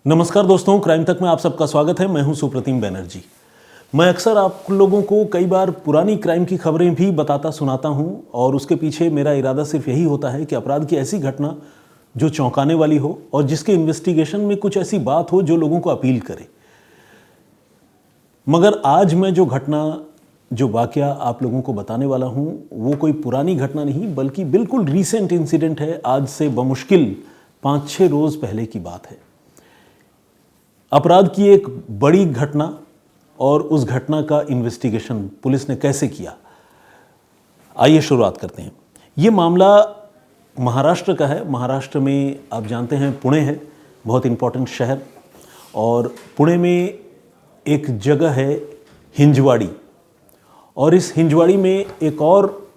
नमस्कार दोस्तों, क्राइम तक में आप सबका स्वागत है। मैं हूं सुप्रतिम बैनर्जी। मैं अक्सर आप लोगों को कई बार पुरानी क्राइम की खबरें भी बताता सुनाता हूं और उसके पीछे मेरा इरादा सिर्फ यही होता है कि अपराध की ऐसी घटना जो चौंकाने वाली हो और जिसके इन्वेस्टिगेशन में कुछ ऐसी बात हो जो लोगों को अपील करे। मगर आज मैं जो वाकया आप लोगों को बताने वाला हूं वो कोई पुरानी घटना नहीं बल्कि बिल्कुल रीसेंट इंसिडेंट है। आज से बमुश्किल 5-6 रोज पहले की बात है। अपराध की एक बड़ी घटना और उस घटना का इन्वेस्टिगेशन पुलिस ने कैसे किया, आइए शुरुआत करते हैं। ये मामला महाराष्ट्र का है। महाराष्ट्र में आप जानते हैं पुणे है, बहुत इंपॉर्टेंट शहर, और पुणे में एक जगह है हिंजवाड़ी, और इस हिंजवाड़ी में एक और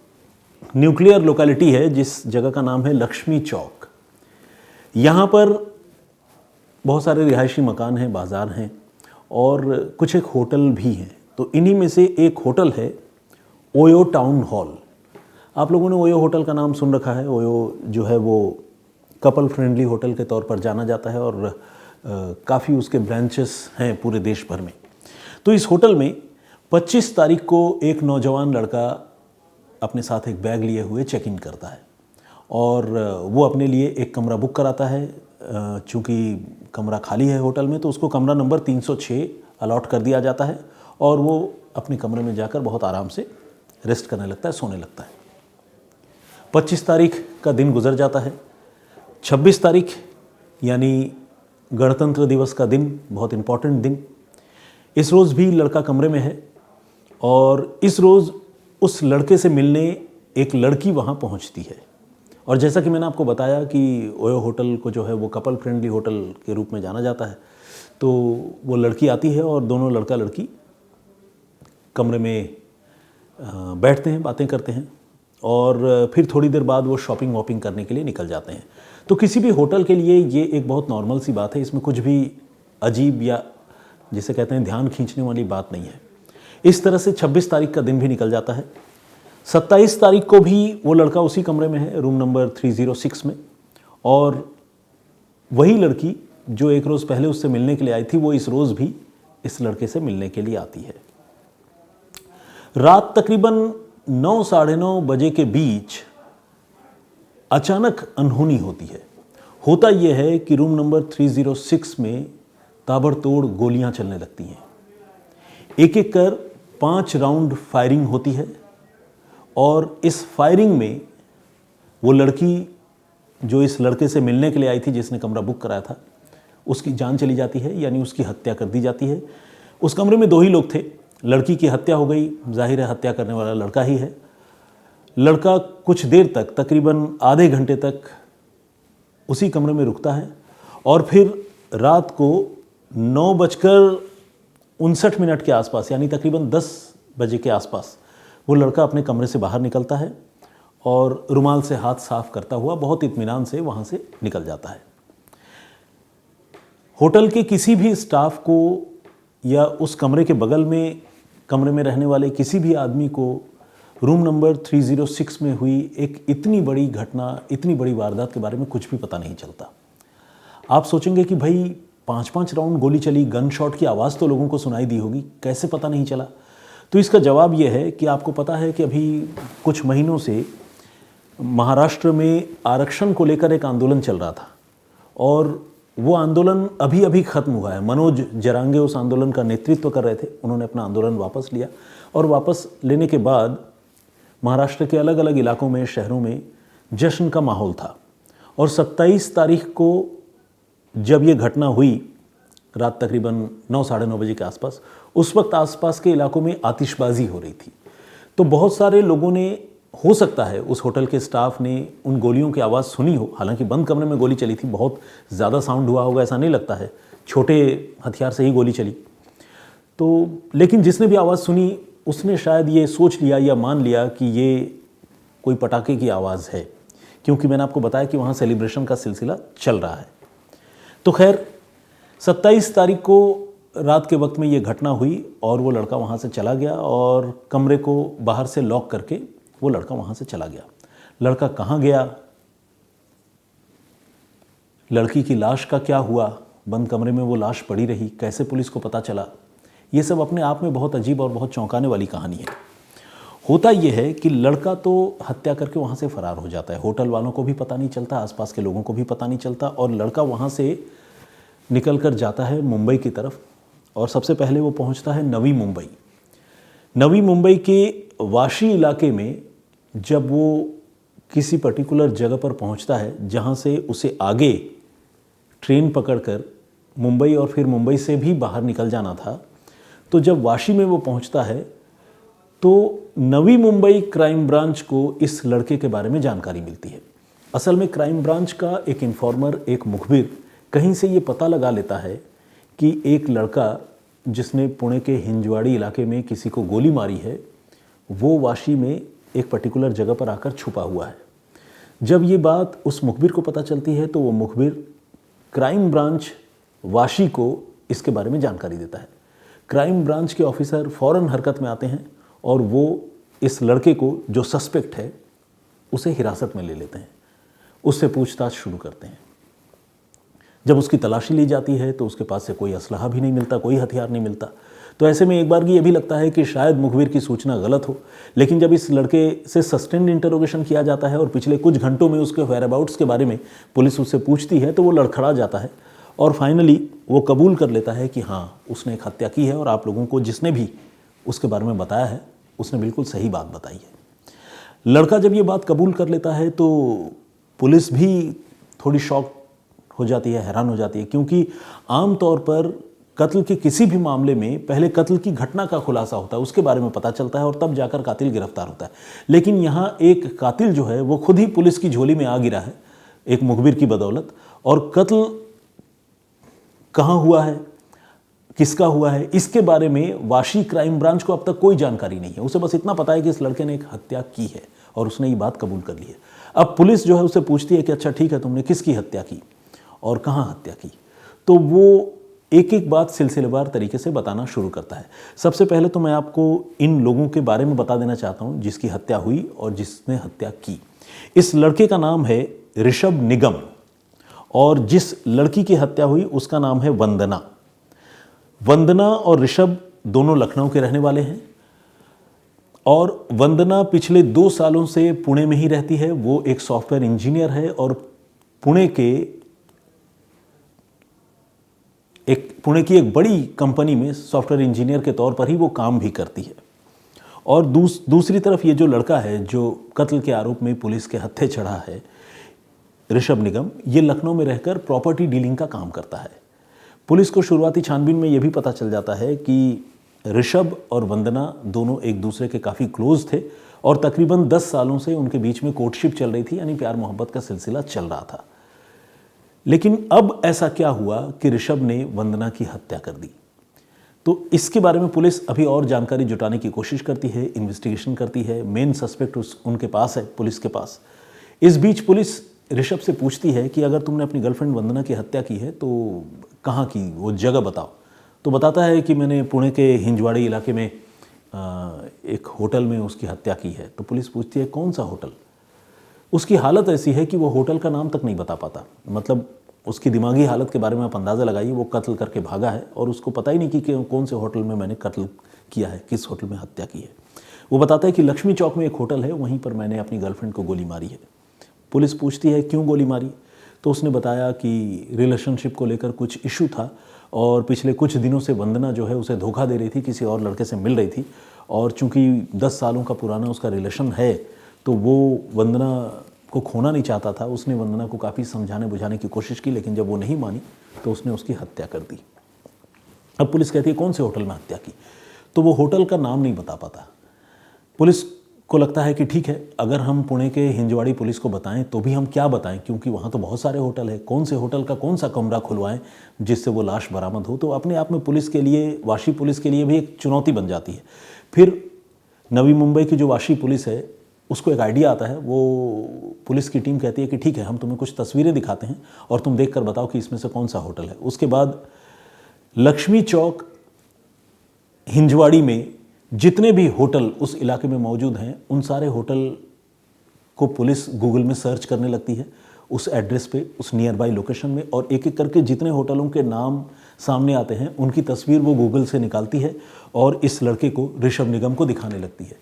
न्यूक्लियर लोकेलिटी है जिस जगह का नाम है लक्ष्मी चौक। यहाँ पर बहुत सारे रिहायशी मकान हैं, बाज़ार हैं और कुछ एक होटल भी हैं। तो इन्हीं में से एक होटल है ओयो टाउन हॉल। आप लोगों ने ओयो होटल का नाम सुन रखा है। ओयो जो है वो कपल फ्रेंडली होटल के तौर पर जाना जाता है और काफ़ी उसके ब्रांचेस हैं पूरे देश भर में। तो इस होटल में 25 तारीख को एक नौजवान लड़का अपने साथ एक बैग लिए हुए चेक इन करता है और वो अपने लिए एक कमरा बुक कराता है। चूँकि कमरा खाली है होटल में तो उसको कमरा नंबर 306 अलॉट कर दिया जाता है और वो अपने कमरे में जाकर बहुत आराम से रेस्ट करने लगता है, सोने लगता है। 25 तारीख का दिन गुजर जाता है। 26 तारीख यानी गणतंत्र दिवस का दिन, बहुत इम्पॉर्टेंट दिन। इस रोज़ भी लड़का कमरे में है और इस रोज़ उस लड़के से मिलने एक लड़की वहाँ पहुँचती है। और जैसा कि मैंने आपको बताया कि ओयो होटल को जो है वो कपल फ्रेंडली होटल के रूप में जाना जाता है, तो वो लड़की आती है और दोनों लड़का लड़की कमरे में बैठते हैं, बातें करते हैं और फिर थोड़ी देर बाद वो शॉपिंग वॉपिंग करने के लिए निकल जाते हैं। तो किसी भी होटल के लिए ये एक बहुत नॉर्मल सी बात है, इसमें कुछ भी अजीब या जिसे कहते हैं ध्यान खींचने वाली बात नहीं है। इस तरह से 26 तारीख का दिन भी निकल जाता है। 27 तारीख को भी वो लड़का उसी कमरे में है, रूम नंबर 306 में, और वही लड़की जो एक रोज़ पहले उससे मिलने के लिए आई थी वो इस रोज़ भी इस लड़के से मिलने के लिए आती है। रात तकरीबन 9, साढ़े 9 बजे के बीच अचानक अनहोनी होती है। होता यह है कि रूम नंबर 306 में ताबड़तोड़ गोलियां चलने लगती हैं। एक एक कर 5 राउंड फायरिंग होती है और इस फायरिंग में वो लड़की जो इस लड़के से मिलने के लिए आई थी, जिसने कमरा बुक कराया था, उसकी जान चली जाती है, यानी उसकी हत्या कर दी जाती है। उस कमरे में 2 ही लोग थे। लड़की की हत्या हो गई, जाहिर है हत्या करने वाला लड़का ही है। लड़का कुछ देर तक, तकरीबन आधे घंटे तक उसी कमरे में रुकता है और फिर रात को 9:59 के आसपास, यानी तकरीबन 10 बजे के आसपास, वो लड़का अपने कमरे से बाहर निकलता है और रुमाल से हाथ साफ करता हुआ बहुत इत्मीनान से वहाँ से निकल जाता है। होटल के किसी भी स्टाफ को या उस कमरे के बगल में कमरे में रहने वाले किसी भी आदमी को रूम नंबर 306 में हुई एक इतनी बड़ी घटना, इतनी बड़ी वारदात के बारे में कुछ भी पता नहीं चलता। आप सोचेंगे कि भाई 5-5 राउंड गोली चली, गन शॉट की आवाज़ तो लोगों को सुनाई दी होगी, कैसे पता नहीं चला? तो इसका जवाब यह है कि आपको पता है कि अभी कुछ महीनों से महाराष्ट्र में आरक्षण को लेकर एक आंदोलन चल रहा था और वो आंदोलन अभी अभी ख़त्म हुआ है। मनोज जरांगे उस आंदोलन का नेतृत्व कर रहे थे। उन्होंने अपना आंदोलन वापस लिया और वापस लेने के बाद महाराष्ट्र के अलग अलग इलाकों में, शहरों में जश्न का माहौल था। और 27 तारीख को जब ये घटना हुई, रात तकरीबन 9, साढ़े 9 बजे के आसपास, उस वक्त आसपास के इलाकों में आतिशबाजी हो रही थी। तो बहुत सारे लोगों ने, हो सकता है उस होटल के स्टाफ ने उन गोलियों की आवाज़ सुनी हो। हालांकि बंद कमरे में गोली चली थी, बहुत ज़्यादा साउंड हुआ होगा ऐसा नहीं लगता है, छोटे हथियार से ही गोली चली। तो लेकिन जिसने भी आवाज़ सुनी उसने शायद ये सोच लिया या मान लिया कि ये कोई पटाखे की आवाज़ है, क्योंकि मैंने आपको बताया कि वहाँ सेलिब्रेशन का सिलसिला चल रहा है। तो खैर 27 तारीख को रात के वक्त में ये घटना हुई और वो लड़का वहाँ से चला गया और कमरे को बाहर से लॉक करके वो लड़का वहाँ से चला गया। लड़का कहाँ गया, लड़की की लाश का क्या हुआ, बंद कमरे में वो लाश पड़ी रही, कैसे पुलिस को पता चला, ये सब अपने आप में बहुत अजीब और बहुत चौंकाने वाली कहानी है। होता यह है कि लड़का तो हत्या करके वहाँ से फरार हो जाता है, होटल वालों को भी पता नहीं चलता, आसपास के लोगों को भी पता नहीं चलता, और लड़का वहाँ से निकल कर जाता है मुंबई की तरफ। और सबसे पहले वो पहुँचता है नवी मुंबई। नवी मुंबई के वाशी इलाके में जब वो किसी पर्टिकुलर जगह पर पहुँचता है जहाँ से उसे आगे ट्रेन पकड़कर मुंबई और फिर मुंबई से भी बाहर निकल जाना था, तो जब वाशी में वो पहुँचता है तो नवी मुंबई क्राइम ब्रांच को इस लड़के के बारे में जानकारी मिलती है। असल में क्राइम ब्रांच का एक इन्फॉर्मर, एक मुखबिर कहीं से ये पता लगा लेता है कि एक लड़का जिसने पुणे के हिंजवाड़ी इलाके में किसी को गोली मारी है, वो वाशी में एक पर्टिकुलर जगह पर आकर छुपा हुआ है। जब ये बात उस मुखबिर को पता चलती है तो वो मुखबिर क्राइम ब्रांच वाशी को इसके बारे में जानकारी देता है। क्राइम ब्रांच के ऑफिसर फ़ौरन हरकत में आते हैं और वो इस लड़के को, जो सस्पेक्ट है, उसे हिरासत में ले लेते हैं, उससे पूछताछ शुरू करते हैं। जब उसकी तलाशी ली जाती है तो उसके पास से कोई असलहा भी नहीं मिलता, कोई हथियार नहीं मिलता। तो ऐसे में एक बार की ये भी लगता है कि शायद मुखबिर की सूचना गलत हो, लेकिन जब इस लड़के से सस्टेन्ड इंटरोगेशन किया जाता है और पिछले कुछ घंटों में उसके वेयरअबाउट्स के बारे में पुलिस उससे पूछती है तो वो लड़खड़ा जाता है और फाइनली वो कबूल कर लेता है कि हाँ, उसने एक हत्या की है और आप लोगों को जिसने भी उसके बारे में बताया है उसने बिल्कुल सही बात बताई है। लड़का जब ये बात कबूल कर लेता है तो पुलिस भी थोड़ी शॉक हो जाती है, हैरान हो जाती है, क्योंकि आम तौर पर कत्ल के किसी भी मामले में पहले कत्ल की घटना का खुलासा होता है, उसके बारे में पता चलता है और तब जाकर कातिल गिरफ्तार होता है। लेकिन यहाँ एक कातिल जो है वो खुद ही पुलिस की झोली में आ गिरा है एक मुखबिर की बदौलत, और कत्ल कहाँ हुआ है, किसका हुआ है, इसके बारे में वाशी क्राइम ब्रांच को अब तक कोई जानकारी नहीं है। उसे बस इतना पता है कि इस लड़के ने एक हत्या की है और उसने ये बात कबूल कर ली है। अब पुलिस जो है उसे पूछती है कि अच्छा ठीक है, तुमने किसकी हत्या की और कहाँ हत्या की, तो वो एक एक बात सिलसिलेवार तरीके से बताना शुरू करता है। सबसे पहले तो मैं आपको इन लोगों के बारे में बता देना चाहता हूँ जिसकी हत्या हुई और जिसने हत्या की। इस लड़के का नाम है ऋषभ निगम और जिस लड़की की हत्या हुई उसका नाम है वंदना। वंदना और ऋषभ दोनों लखनऊ के रहने वाले हैं और वंदना पिछले 2 सालों से पुणे में ही रहती है। वो एक सॉफ्टवेयर इंजीनियर है और पुणे की एक बड़ी कंपनी में सॉफ्टवेयर इंजीनियर के तौर पर ही वो काम भी करती है। और दूसरी तरफ ये जो लड़का है जो कत्ल के आरोप में पुलिस के हत्थे चढ़ा है, ऋषभ निगम, ये लखनऊ में रहकर प्रॉपर्टी डीलिंग का काम करता है। पुलिस को शुरुआती छानबीन में ये भी पता चल जाता है कि ऋषभ और वंदना दोनों एक दूसरे के काफ़ी क्लोज थे और तकरीबन 10 सालों से उनके बीच में कोर्टशिप चल रही थी, यानी प्यार मोहब्बत का सिलसिला चल रहा था। लेकिन अब ऐसा क्या हुआ कि ऋषभ ने वंदना की हत्या कर दी। तो इसके बारे में पुलिस अभी और जानकारी जुटाने की कोशिश करती है, इन्वेस्टिगेशन करती है। मेन सस्पेक्ट उनके पास है, पुलिस के पास। इस बीच पुलिस ऋषभ से पूछती है कि अगर तुमने अपनी गर्लफ्रेंड वंदना की हत्या की है तो कहाँ की, वो जगह बताओ। तो बताता है कि मैंने पुणे के हिंजवाड़ी इलाके में एक होटल में उसकी हत्या की है। तो पुलिस पूछती है कौन सा होटल। उसकी हालत ऐसी है कि वो होटल का नाम तक नहीं बता पाता। मतलब उसकी दिमागी हालत के बारे में आप अंदाज़ा लगाइए, वो कत्ल करके भागा है और उसको पता ही नहीं कि कौन से होटल में मैंने कत्ल किया है, किस होटल में हत्या की है। वो बताता है कि लक्ष्मी चौक में एक होटल है, वहीं पर मैंने अपनी गर्लफ्रेंड को गोली मारी है। पुलिस पूछती है क्यों गोली मारी, तो उसने बताया कि रिलेशनशिप को लेकर कुछ इशू था और पिछले कुछ दिनों से वंदना जो है उसे धोखा दे रही थी, किसी और लड़के से मिल रही थी और चूंकि 10 सालों का पुराना उसका रिलेशन है तो वो वंदना को खोना नहीं चाहता था। उसने वंदना को काफ़ी समझाने बुझाने की कोशिश की, लेकिन जब वो नहीं मानी तो उसने उसकी हत्या कर दी। अब पुलिस कहती है कौन से होटल में हत्या की, तो वो होटल का नाम नहीं बता पाता। पुलिस को लगता है कि ठीक है, अगर हम पुणे के हिंजवाड़ी पुलिस को बताएं तो भी हम क्या बताएं, क्योंकि वहाँ तो बहुत सारे होटल है, कौन से होटल का कौन सा कमरा खुलवाएं जिससे वो लाश बरामद हो। तो अपने आप में पुलिस के लिए, वाशी पुलिस के लिए भी एक चुनौती बन जाती है। फिर नवी मुंबई की जो वाशी पुलिस है उसको एक आइडिया आता है। वो पुलिस की टीम कहती है कि ठीक है, हम तुम्हें कुछ तस्वीरें दिखाते हैं और तुम देख कर बताओ कि इसमें से कौन सा होटल है। उसके बाद लक्ष्मी चौक, हिंजवाड़ी में जितने भी होटल उस इलाके में मौजूद हैं, उन सारे होटल को पुलिस गूगल में सर्च करने लगती है। उस एड्रेस पे, उस नियर बाई लोकेशन में, और एक एक करके जितने होटलों के नाम सामने आते हैं उनकी तस्वीर वो गूगल से निकालती है और इस लड़के को, ऋषभ निगम को दिखाने लगती है।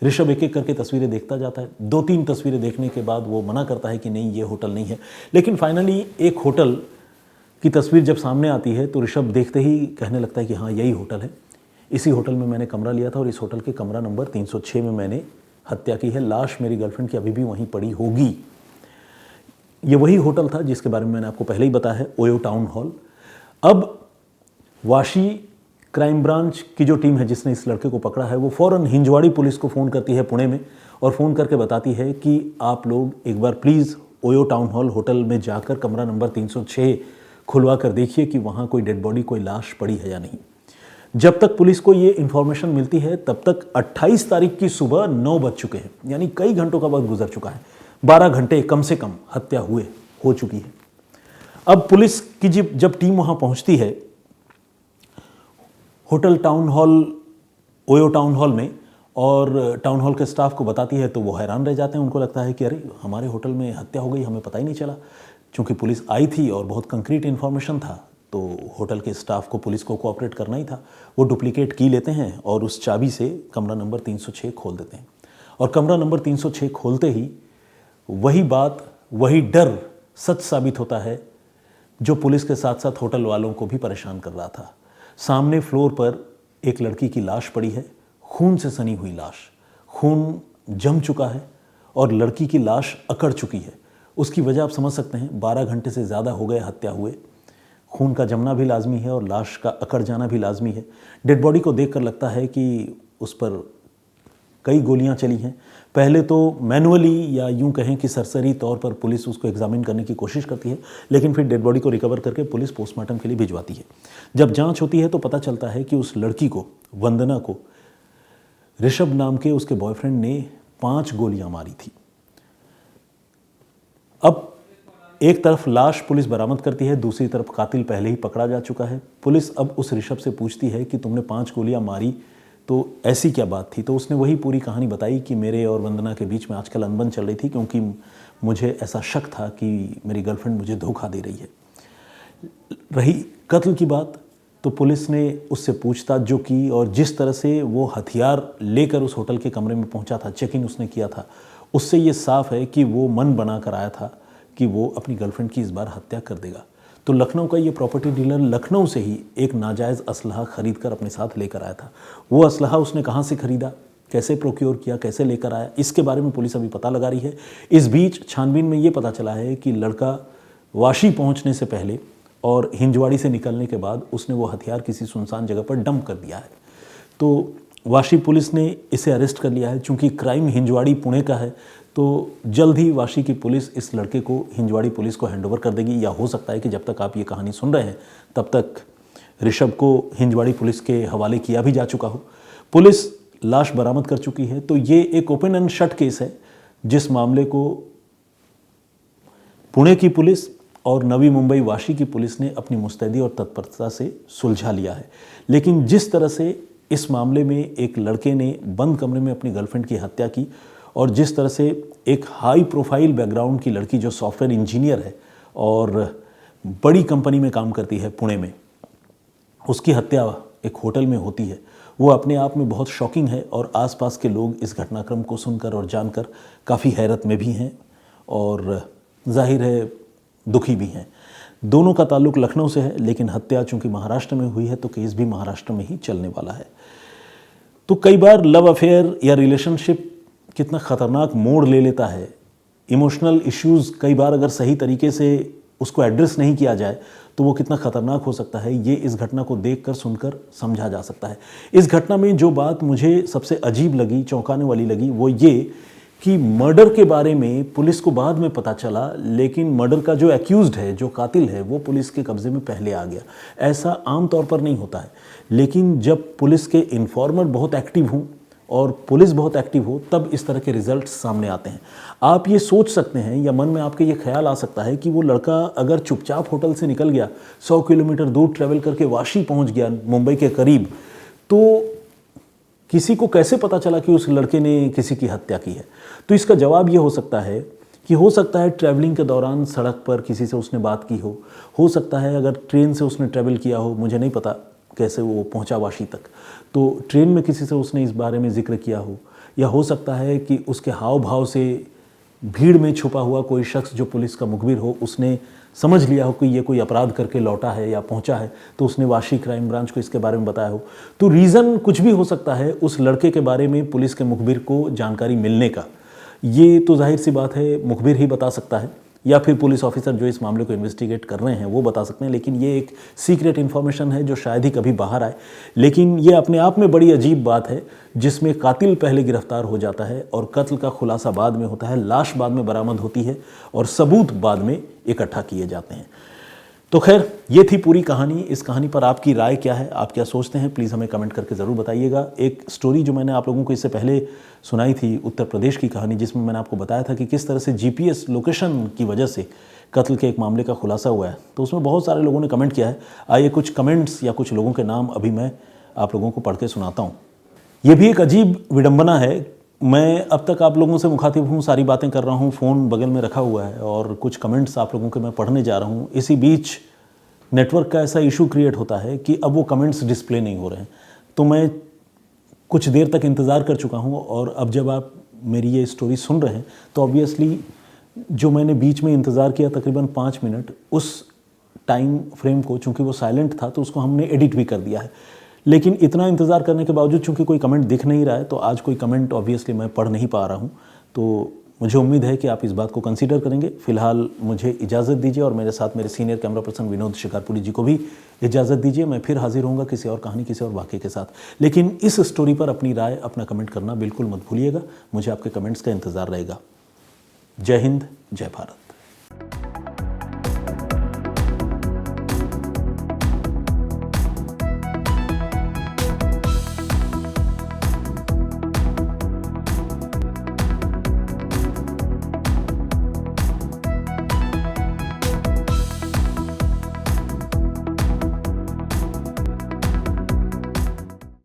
ऋषभ एक एक करके तस्वीरें देखता जाता है। 2-3 तस्वीरें देखने के बाद वो मना करता है कि नहीं, ये होटल नहीं है। लेकिन फाइनली एक होटल की तस्वीर जब सामने आती है तो ऋषभ देखते ही कहने लगता है कि हाँ, यही होटल है, इसी होटल में मैंने कमरा लिया था और इस होटल के कमरा नंबर 306 में मैंने हत्या की है। लाश मेरी गर्लफ्रेंड की अभी भी वहीं पड़ी होगी। ये वही होटल था जिसके बारे में मैंने आपको पहले ही बताया है, ओयो टाउन हॉल। अब वाशी क्राइम ब्रांच की जो टीम है जिसने इस लड़के को पकड़ा है, वो फ़ौरन हिंजवाड़ी पुलिस को फ़ोन करती है पुणे में, और फ़ोन करके बताती है कि आप लोग एक बार please OYO town hall hotel में जाकर कमरा नंबर 306 खुलवा कर देखिए कि वहाँ कोई डेड बॉडी, कोई लाश पड़ी है या नहीं। जब तक पुलिस को ये इन्फॉर्मेशन मिलती है तब तक 28 तारीख की सुबह 9 बज चुके हैं, यानी कई घंटों का वक्त गुजर चुका है। 12 घंटे कम से कम हत्या हो चुकी है। अब पुलिस की जब टीम वहाँ पहुँचती है hotel town hall, OYO town hall में, और टाउन हॉल के स्टाफ को बताती है तो वो हैरान रह जाते हैं। उनको लगता है कि अरे, हमारे होटल में हत्या हो गई, हमें पता ही नहीं चला। चूँकि पुलिस आई थी और बहुत कंक्रीट इन्फॉर्मेशन था तो होटल के स्टाफ को, पुलिस को कोऑपरेट करना ही था। वो डुप्लीकेट की लेते हैं और उस चाबी से कमरा नंबर 306 खोल देते हैं। और कमरा नंबर 306 खोलते ही वही बात, वही डर सच साबित होता है जो पुलिस के साथ साथ होटल वालों को भी परेशान कर रहा था। सामने फ्लोर पर एक लड़की की लाश पड़ी है, खून से सनी हुई लाश। खून जम चुका है और लड़की की लाश अकड़ चुकी है। उसकी वजह आप समझ सकते हैं, 12 घंटे से ज़्यादा हो गए हत्या हुए। खून का जमना भी लाजमी है और लाश का अकड़ जाना भी लाजमी है। डेड बॉडी को देखकर लगता है कि उस पर कई गोलियां चली हैं। पहले तो मैनुअली या यूं कहें कि सरसरी तौर पर पुलिस उसको एग्जामिन करने की कोशिश करती है, लेकिन फिर डेड बॉडी को रिकवर करके पुलिस पोस्टमार्टम के लिए भिजवाती है। जब जांच होती है तो पता चलता है कि उस लड़की को, वंदना को, ऋषभ नाम के उसके बॉयफ्रेंड ने 5 गोलियां मारी थी। अब एक तरफ लाश पुलिस बरामद करती है, दूसरी तरफ कातिल पहले ही पकड़ा जा चुका है। पुलिस अब उस ऋषभ से पूछती है कि तुमने 5 गोलियां मारी तो ऐसी क्या बात थी? तो उसने वही पूरी कहानी बताई कि मेरे और वंदना के बीच में आजकल अनबन चल रही थी, क्योंकि मुझे ऐसा शक था कि मेरी गर्लफ्रेंड मुझे धोखा दे रही है। रही कत्ल की बात, तो पुलिस ने उससे पूछताछ जो की और जिस तरह से वो हथियार लेकर उस होटल के कमरे में पहुंचा था, चेक इन उसने किया था, उससे ये साफ है कि वो मन बना कर आया था कि वो अपनी गर्लफ्रेंड की इस बार हत्या कर देगा। तो लखनऊ का ये प्रॉपर्टी डीलर लखनऊ से ही एक नाजायज़ असलहा खरीद कर अपने साथ लेकर आया था। वो असलहा उसने कहाँ से खरीदा, कैसे प्रोक्योर किया, कैसे लेकर आया, इसके बारे में पुलिस अभी पता लगा रही है। इस बीच छानबीन में ये पता चला है कि लड़का वाशी पहुँचने से पहले और हिंजवाड़ी से निकलने के बाद उसने वो हथियार किसी सुनसान जगह पर डंप कर दिया है। तो वाशी पुलिस ने इसे अरेस्ट कर लिया है। चूँकि क्राइम हिंजवाड़ी पुणे का है तो जल्द ही वाशी की पुलिस इस लड़के को हिंजवाड़ी पुलिस को हैंडओवर कर देगी, या हो सकता है कि जब तक आप ये कहानी सुन रहे हैं तब तक ऋषभ को हिंजवाड़ी पुलिस के हवाले किया भी जा चुका हो। पुलिस लाश बरामद कर चुकी है। तो ये एक ओपन एंड शट केस है जिस मामले को पुणे की पुलिस और नवी मुंबई वाशी की पुलिस ने अपनी मुस्तैदी और तत्परता से सुलझा लिया है। लेकिन जिस तरह से इस मामले में एक लड़के ने बंद कमरे में अपनी गर्लफ्रेंड की हत्या की और जिस तरह से एक हाई प्रोफाइल बैकग्राउंड की लड़की जो सॉफ्टवेयर इंजीनियर है और बड़ी कंपनी में काम करती है पुणे में, उसकी हत्या एक होटल में होती है, वो अपने आप में बहुत शॉकिंग है। और आसपास के लोग इस घटनाक्रम को सुनकर और जानकर काफ़ी हैरत में भी हैं और जाहिर है दुखी भी हैं। दोनों का ताल्लुक लखनऊ से है, लेकिन हत्या चूँकि महाराष्ट्र में हुई है तो केस भी महाराष्ट्र में ही चलने वाला है। तो कई बार लव अफेयर या रिलेशनशिप कितना ख़तरनाक मोड़ ले लेता है। इमोशनल इश्यूज़ कई बार अगर सही तरीके से उसको एड्रेस नहीं किया जाए तो वो कितना ख़तरनाक हो सकता है, ये इस घटना को देखकर सुनकर समझा जा सकता है। इस घटना में जो बात मुझे सबसे अजीब लगी, चौंकाने वाली लगी, वो ये कि मर्डर के बारे में पुलिस को बाद में पता चला, लेकिन मर्डर का जो एक्यूज्ड है, जो कातिल है, वो पुलिस के कब्जे में पहले आ गया। ऐसा आम तौर पर नहीं होता है, लेकिन जब पुलिस के इन्फॉर्मर बहुत एक्टिव हों और पुलिस बहुत एक्टिव हो तब इस तरह के रिजल्ट्स सामने आते हैं। आप ये सोच सकते हैं या मन में आपके ये ख्याल आ सकता है कि वो लड़का अगर चुपचाप होटल से निकल गया, 100 किलोमीटर दूर ट्रैवल करके वाशी पहुंच गया, मुंबई के करीब, तो किसी को कैसे पता चला कि उस लड़के ने किसी की हत्या की है? तो इसका जवाब ये हो सकता है कि हो सकता है ट्रैवलिंग के दौरान सड़क पर किसी से उसने बात की हो सकता है अगर ट्रेन से उसने ट्रैवल किया हो, मुझे नहीं पता कैसे वो पहुंचा वाशी तक, तो ट्रेन में किसी से उसने इस बारे में जिक्र किया हो, या हो सकता है कि उसके हाव भाव से भीड़ में छुपा हुआ कोई शख्स जो पुलिस का मुखबिर हो, उसने समझ लिया हो कि ये कोई अपराध करके लौटा है या पहुंचा है, तो उसने वाशी क्राइम ब्रांच को इसके बारे में बताया हो। तो रीज़न कुछ भी हो सकता है उस लड़के के बारे में पुलिस के मुखबिर को जानकारी मिलने का। ये तो जाहिर सी बात है मुखबिर ही बता सकता है, या फिर पुलिस ऑफिसर जो इस मामले को इन्वेस्टिगेट कर रहे हैं वो बता सकते हैं, लेकिन ये एक सीक्रेट इन्फॉर्मेशन है जो शायद ही कभी बाहर आए। लेकिन ये अपने आप में बड़ी अजीब बात है जिसमें कातिल पहले गिरफ्तार हो जाता है और कत्ल का खुलासा बाद में होता है, लाश बाद में बरामद होती है और सबूत बाद में इकट्ठा किए जाते हैं। तो खैर ये थी पूरी कहानी। इस कहानी पर आपकी राय क्या है, आप क्या सोचते हैं, प्लीज़ हमें कमेंट करके ज़रूर बताइएगा। एक स्टोरी जो मैंने आप लोगों को इससे पहले सुनाई थी उत्तर प्रदेश की कहानी, जिसमें मैंने आपको बताया था कि किस तरह से जीपीएस लोकेशन की वजह से कत्ल के एक मामले का खुलासा हुआ है, तो उसमें बहुत सारे लोगों ने कमेंट किया है। आइए कुछ कमेंट्स या कुछ लोगों के नाम अभी मैं आप लोगों को पढ़ के सुनाता हूँ। ये भी एक अजीब विडंबना है, मैं अब तक आप लोगों से मुखातिब हूँ, सारी बातें कर रहा हूँ, फ़ोन बगल में रखा हुआ है और कुछ कमेंट्स आप लोगों के मैं पढ़ने जा रहा हूँ। इसी बीच नेटवर्क का ऐसा इशू क्रिएट होता है कि अब वो कमेंट्स डिस्प्ले नहीं हो रहे हैं, तो मैं कुछ देर तक इंतज़ार कर चुका हूँ और अब जब आप मेरी ये स्टोरी सुन रहे हैं तो ऑब्वियसली जो मैंने बीच में इंतज़ार किया तकरीबन 5 मिनट, उस टाइम फ्रेम को चूँकि वो साइलेंट था तो उसको हमने एडिट भी कर दिया है। लेकिन इतना इंतज़ार करने के बावजूद चूँकि कोई कमेंट दिख नहीं रहा है तो आज कोई कमेंट ऑब्वियसली मैं पढ़ नहीं पा रहा हूँ, तो मुझे उम्मीद है कि आप इस बात को कंसीडर करेंगे। फ़िलहाल मुझे इजाज़त दीजिए और मेरे साथ मेरे senior camera person Vinod Shikarpuri ji को भी इजाज़त दीजिए। मैं फिर हाजिर होऊंगा किसी और कहानी, किसी और वाक़े के साथ। लेकिन इस स्टोरी पर अपनी राय, अपना कमेंट करना बिल्कुल मत भूलिएगा। मुझे आपके कमेंट्स का इंतज़ार रहेगा। जय हिंद, जय भारत।